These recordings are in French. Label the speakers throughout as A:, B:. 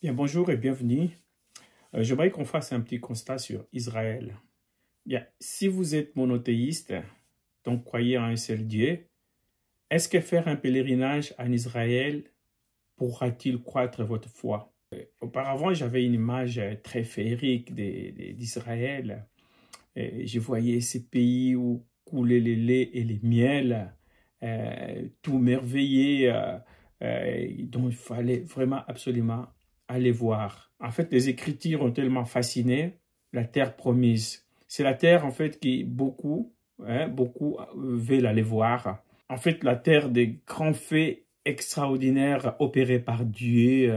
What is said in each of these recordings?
A: Bien, bonjour et bienvenue. J'aimerais qu'on fasse un petit constat sur Israël. Bien, si vous êtes monothéiste, donc croyez en un seul Dieu, est-ce que faire un pèlerinage en Israël pourra-t-il croître votre foi? Auparavant, j'avais une image très féerique d'Israël. Je voyais ces pays où coulaient les laits et les miels, tout merveilleux, dont il fallait vraiment absolument aller voir. En fait, les Écritures ont tellement fasciné la terre promise. C'est la terre, en fait, qui beaucoup veulent aller voir. En fait, la terre des grands faits extraordinaires opérés par Dieu,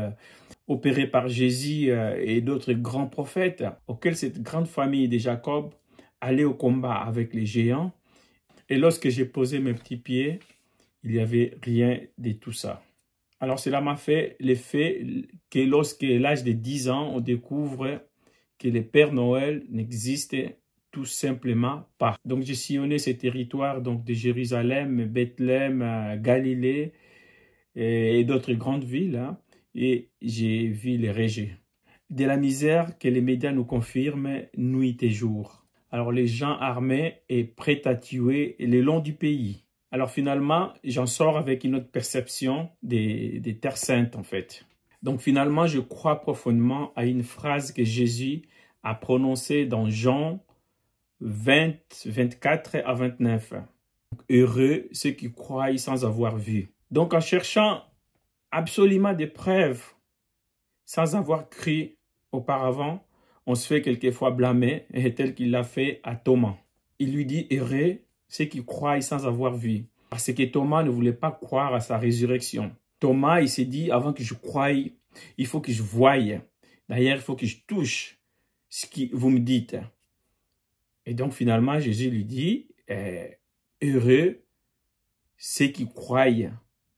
A: opérés par Jésus et d'autres grands prophètes, auxquels cette grande famille de Jacob allait au combat avec les géants. Et lorsque j'ai posé mes petits pieds, il n'y avait rien de tout ça. Alors cela m'a fait l'effet que lorsqu'à l'âge de 10 ans, on découvre que le Père Noël n'existait tout simplement pas. Donc j'ai sillonné ces territoires donc, de Jérusalem, Bethléem, Galilée et d'autres grandes villes, hein, et j'ai vu les régés. De la misère que les médias nous confirment nuit et jour. Alors les gens armés et prêts à tuer le long du pays. Alors finalement, j'en sors avec une autre perception des terres saintes en fait. Donc finalement, je crois profondément à une phrase que Jésus a prononcée dans Jean 20, 24 à 29. Heureux ceux qui croient sans avoir vu. Donc en cherchant absolument des preuves, sans avoir cru auparavant, on se fait quelquefois blâmer, tel qu'il l'a fait à Thomas. Il lui dit heureux ceux qui croient sans avoir vu. Parce que Thomas ne voulait pas croire à sa résurrection. Thomas, il s'est dit, avant que je croie, il faut que je voie. D'ailleurs, il faut que je touche ce que vous me dites. Et donc, finalement, Jésus lui dit, heureux ceux qui croient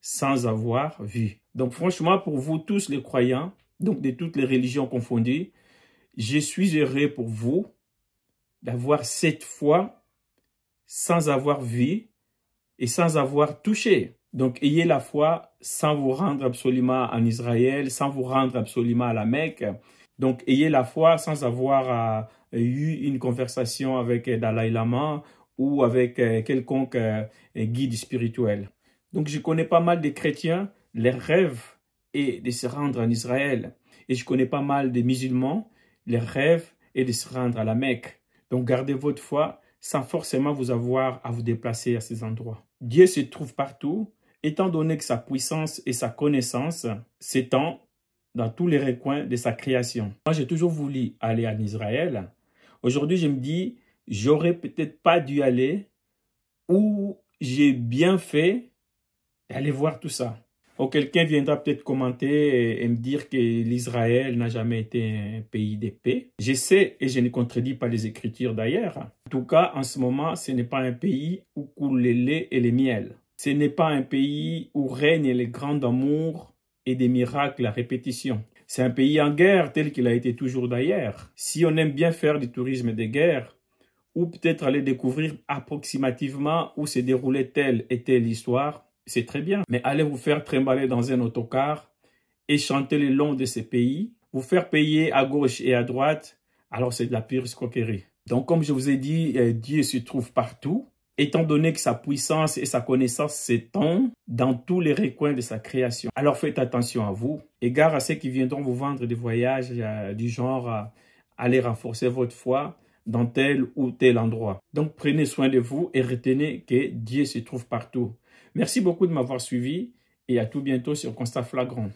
A: sans avoir vu. Donc, franchement, pour vous tous les croyants, donc de toutes les religions confondues, je suis heureux pour vous d'avoir cette foi sans avoir vu et sans avoir touché. Donc, ayez la foi sans vous rendre absolument en Israël, sans vous rendre absolument à la Mecque. Donc, ayez la foi sans avoir eu une conversation avec Dalai Lama ou avec quelconque guide spirituel. Donc, je connais pas mal de chrétiens, leur rêve est de se rendre en Israël. Et je connais pas mal de musulmans, leur rêve est de se rendre à la Mecque. Donc, gardez votre foi sans forcément vous avoir à vous déplacer à ces endroits. Dieu se trouve partout, étant donné que sa puissance et sa connaissance s'étendent dans tous les recoins de sa création. Moi, j'ai toujours voulu aller en Israël. Aujourd'hui, je me dis, j'aurais peut-être pas dû aller ou j'ai bien fait d'aller voir tout ça. Ou quelqu'un viendra peut-être commenter et me dire que l'Israël n'a jamais été un pays de paix. Je sais et je ne contredis pas les Écritures d'ailleurs. En tout cas, en ce moment, ce n'est pas un pays où coulent les laits et les miels. Ce n'est pas un pays où règne le grand amour et des miracles à répétition. C'est un pays en guerre tel qu'il a été toujours d'ailleurs. Si on aime bien faire du tourisme de guerre, ou peut-être aller découvrir approximativement où se déroulait telle et telle histoire, c'est très bien. Mais allez vous faire trimballer dans un autocar et chanter le long de ces pays, vous faire payer à gauche et à droite, alors c'est de la pure escroquerie. Donc comme je vous ai dit, Dieu se trouve partout, étant donné que sa puissance et sa connaissance s'étendent dans tous les recoins de sa création. Alors faites attention à vous, égard à ceux qui viendront vous vendre des voyages du genre aller renforcer votre foi dans tel ou tel endroit. Donc prenez soin de vous et retenez que Dieu se trouve partout. Merci beaucoup de m'avoir suivi et à tout bientôt sur Constat Flagrant.